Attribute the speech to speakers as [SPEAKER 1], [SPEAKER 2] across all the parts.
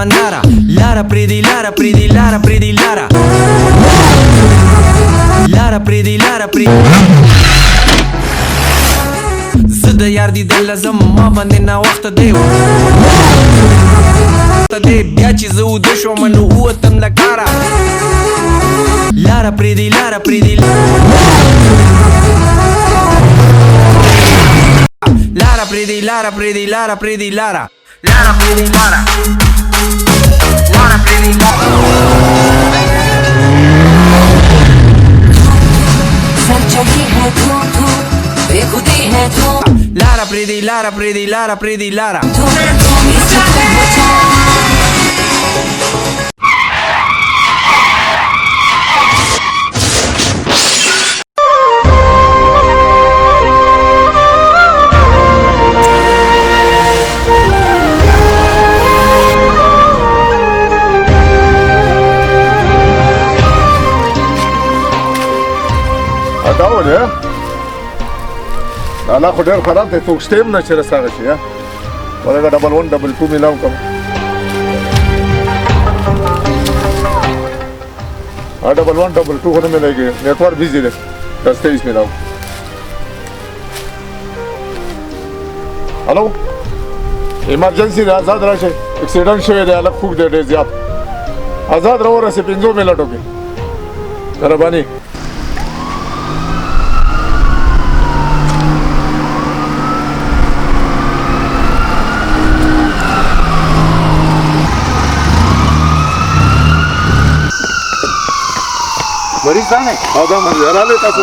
[SPEAKER 1] دوکاندارا لاره پرېږدي لاره پرېږدي لاره پرېږدي لاره لاره پرېږدي لاره زه د یار دیدن لازم ما باندې ناوخته دی بیا چې زه وده شوم نو ووتم له کاره لاره پرېږدي لاره پرېږدي لاره پرېږدي لاره پرېږدي لاره پرېږدي لاره لاره پرېږدي لاره لاره پرېږدي لاره Lara pridi, Lara pridi, Lara pridi, Lara.
[SPEAKER 2] Adavul ya. الله خو ډېر خراب دی څوک شته هم نه چې رساغه شي ولکه 1122 میلاو کوم 1122 خو نه میلایږي نیټورک بیزي دی 23 میلاو هلو ایمرجنسي دی آزاد راشئ اکسیډنټ شوی دی هلک خوږ دی ډېر زیات آزاد راورسئ 5 منټو کې مهرباني
[SPEAKER 3] مریض دا نه
[SPEAKER 2] دا مریض راغلی تاسو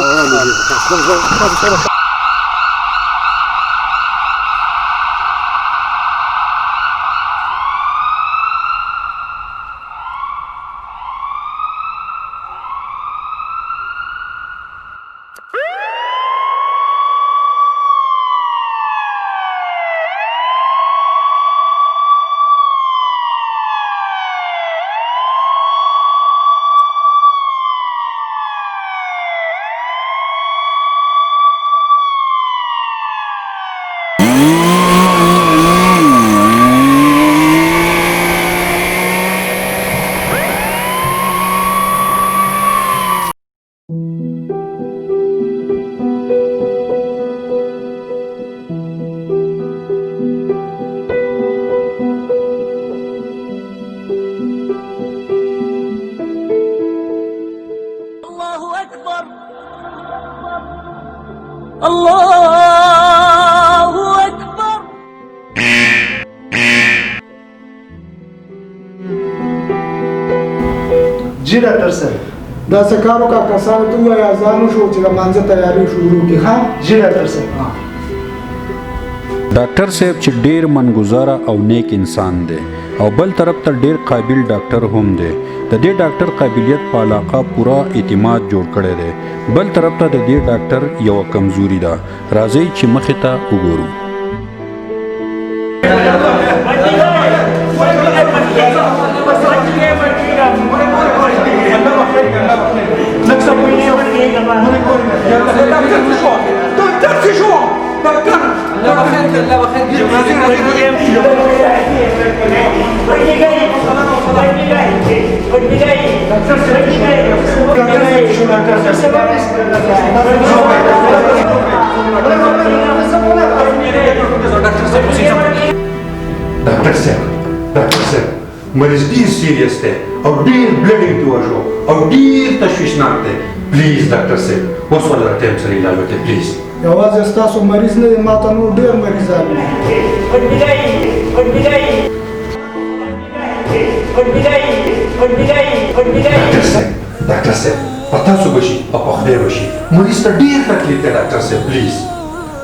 [SPEAKER 4] الله أكبر
[SPEAKER 5] जी डॉक्टर साहब دا سکارو کا کسانو ته وایي اذان شو چې د مانځه تیاری شروع کړي ها جی ډاکټر صاحب
[SPEAKER 6] ډاکټر صاحب چې ډیر منګزاره او نیک انسان دی او بل طرف ته ډیر قابل ډاکټر هم دی د دې ډاکټر قابلیت په علاقه پورا اعتماد جوړ کړی دی بل طرف ته د دې ډاکټر یو کمزوري ده راځي چې مخې ته وګورو
[SPEAKER 7] ډاکټر صاحب مریض ډیر سیریس دی او ډیر بلډینګ دی وژو او ډیر تشویشناک دی پلیز ډاکټر صاحب اوس ولر ټایم سره علاج وکړئ پلیز
[SPEAKER 5] یوازې ستاسو مریض نه دی ما ته نور ډیر مریضان دي
[SPEAKER 7] ډاکټر صاحب په تاسو بشي او په خدای بشي مریض ته ډیر تکلیف دی ډاکټر صاحب پلیز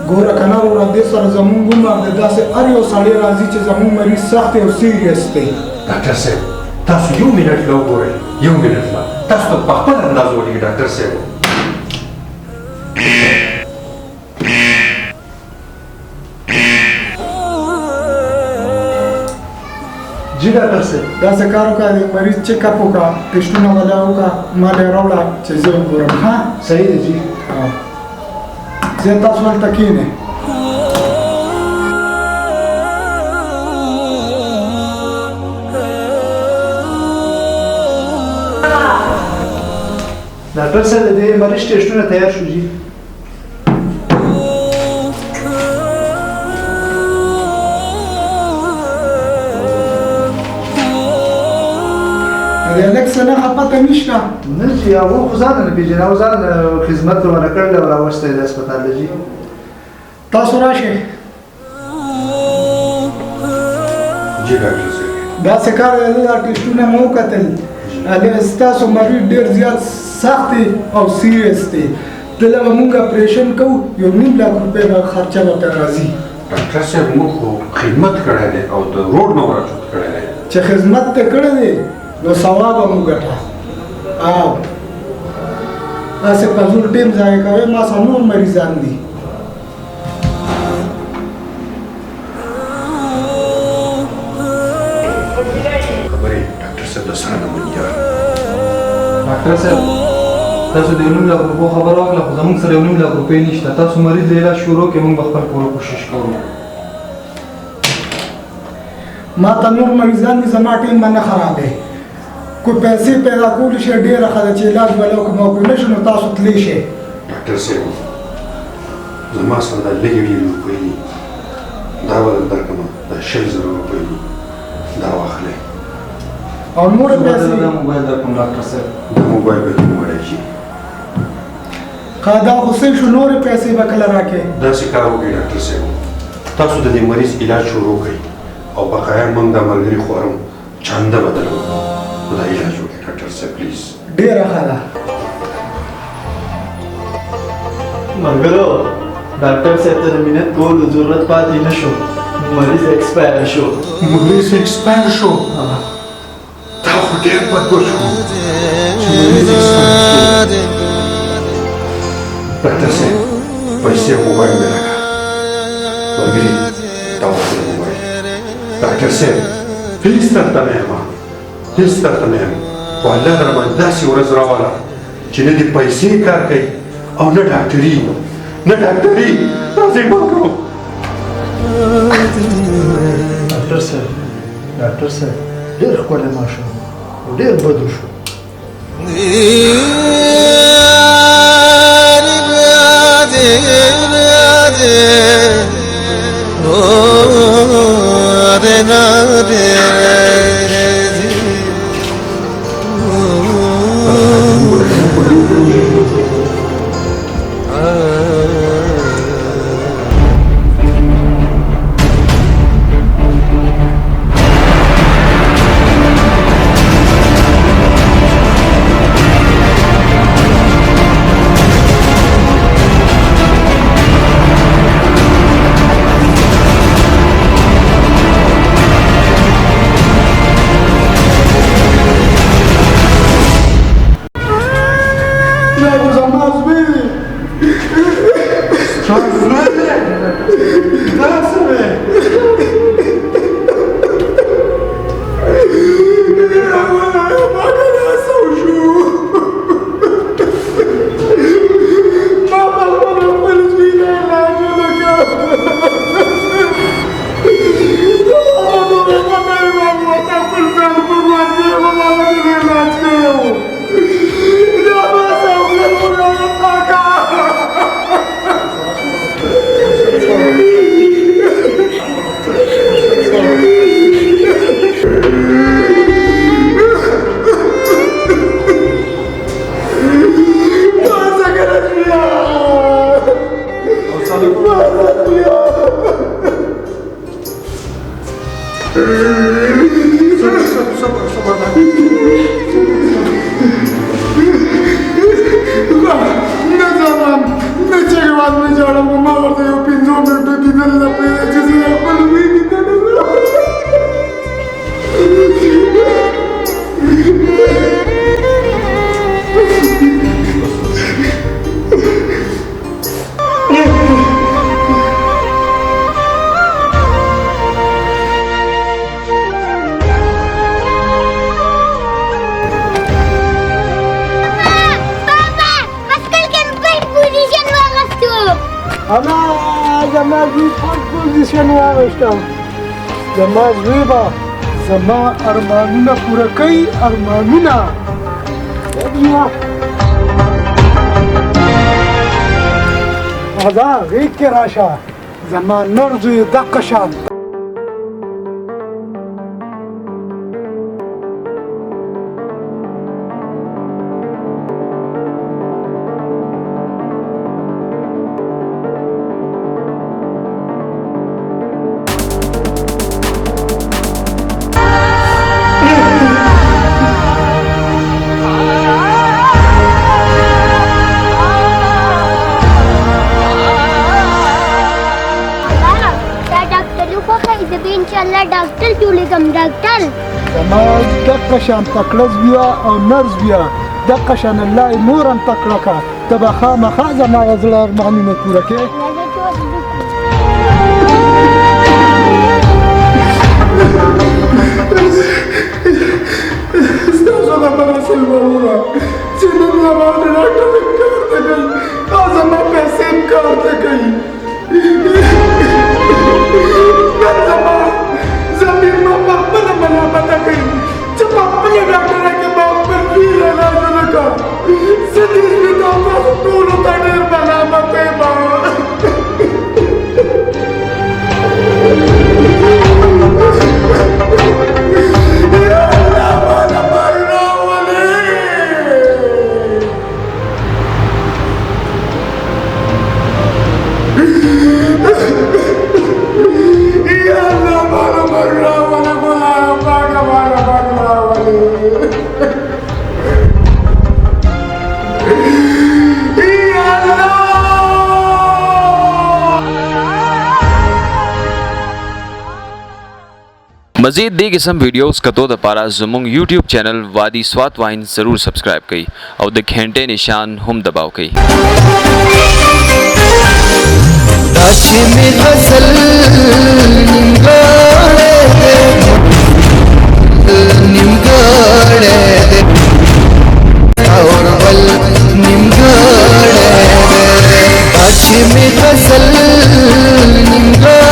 [SPEAKER 5] ګوره کنه وروره دې سره زمونږ عمر دی داسې هر یو سړی راځي چې زمونږ مریض سخت او سیریس دی
[SPEAKER 7] ډاکټر صاحب تاسو یو منټ لا وګورئ یو منټ لا تاسو ته په خپل انداز ولیکئ ډاکټر صاحب
[SPEAKER 5] जी डॉक्टर साहब دا سکارو کا دی مریض چیک اپ وکړه ټیسټونه ولاو کا ما له راوړه چې زه وګورم ها صحیح دی جی زه تاسو ولته کینه ډاکټر صاحب د دې مریض ټیسټونه تیار شو جی الک څه نه خپته نشته نه چې هغه خو ځان نه پیژني او ځان خدمت ورکړل او راوسته د هسپتال جی تاسو راشئ
[SPEAKER 7] جی ډاکټر صاحب
[SPEAKER 5] دا څه کار دی دا ټیسټونه مو کتل دا ستاسو مریض ډېر زیات سخت او سیریس دی دلته به موږ اپریشن کوو 1.5 لک روپۍ به خرچه به پرې راځي
[SPEAKER 7] ډاکټر صاحب موږ خو خدمت کړی دی او د روډ نه ورچوت کړی دی
[SPEAKER 5] چې خدمت ته کړی دی نو ثواب به مو ګټه او داسې فضول ټیم ضایع کوئ ما سره نور مریضان دي
[SPEAKER 7] خبرې ډاکټر صاحب د سره نه مني
[SPEAKER 3] ډاکټر صاحب تاسو د 1.5 لک روپو خبر واخله خو زموږ سره 1.5 لک روپۍ نشته تاسو مریض د علاج شروع کړئ موږ به خپل پوره کوشش کوو
[SPEAKER 5] ما ته نور مریضان دي زما ټیم به نه خرابې کوئی پیسې پیدا کولی شي ډېره ښه ده چې علاج به له کوم وکړو نه شي نو تاسو تللی شئ
[SPEAKER 7] ډاکټر صاحب زما سره دا لږې ډېرې روپۍ دي دا به درکړم دا 100,000 روپۍ دي دا واخلئ
[SPEAKER 5] او نور
[SPEAKER 3] دا
[SPEAKER 5] پیسې
[SPEAKER 3] موبایل درکوم ډاکټر صاحب
[SPEAKER 7] دا موبایل به کوم وړی شي
[SPEAKER 5] دا خو څه شو نورې پیسې به کله راکړې
[SPEAKER 7] داسې کار وکړئ ډاکټر صاحب تاسو د دې مریض علاج شروع کړئ او بقایا موږ د ملګري خوارم چانده بدلوو نو دا علاج وکړئ ډاکټر صاحب پلیز
[SPEAKER 5] ډېره ښه ده
[SPEAKER 4] ملګرو ډاکټر صاحب ته د منت کولو ضرورت پاتې نه شو مریض ایکسپایر شو
[SPEAKER 7] مریض ایکسپایر شو دا خو ډېر بد وشو چې مریض ایکسپایر شو ډاکټر صاحب پیسې او موبایل مې راکړه ملګري دا واخله موبایل ډاکټر صاحب هېڅ درته نه یم هېڅ درته نه یم خو الله راباندې داسې ورځ راوله چې نه دې پیسې کار کوي او نه ډاکټري راځئ ما کړو
[SPEAKER 5] ډاکټر صاحب ډېر ښکلی ماشوم ډېر بد وشو زما زوی به زما ارمانونه پوره کوي ارمانونه راځه غېږ کې راشه زما نر زوی دقه شان
[SPEAKER 8] इंशाल्लाह डॉक्टर جوړېږم ډاکټر
[SPEAKER 5] زما دقه شان تکړه بیا او نرس بیا دقه شان الله یې نور هم تکړه کړه ته به خامخا زما د زړه ارمانونه پوره کړې ستاسو خبره سمه وره چې نن سبا د ډاکټر کار ته کوي او زما پیسې هم کار ته کوي نن زما زمین ما په خپله ملامته کوي چې په خپله ډاکټره کې ما خپل ویر علاجونه کړه زه دې سپېته او تاسو ټولو ته ډېر ملامته یم یا الله ماله مر راولې یا الله ماله مر راولې خدایه پاکه ماله مر راولې یا الله
[SPEAKER 9] मजीद दी किस्म वीडियोस कतो द पारा ज़ुमुंग यूट्यूब चैनल वादी स्वात वाइन ज़रूर सब्सक्राइब कई और द घंटे निशान हम दबाव कई
[SPEAKER 1] बाची में गज़ल निमगाड़े दे और बल निमगाड़े दे बाची में गज़ल निमगाड़े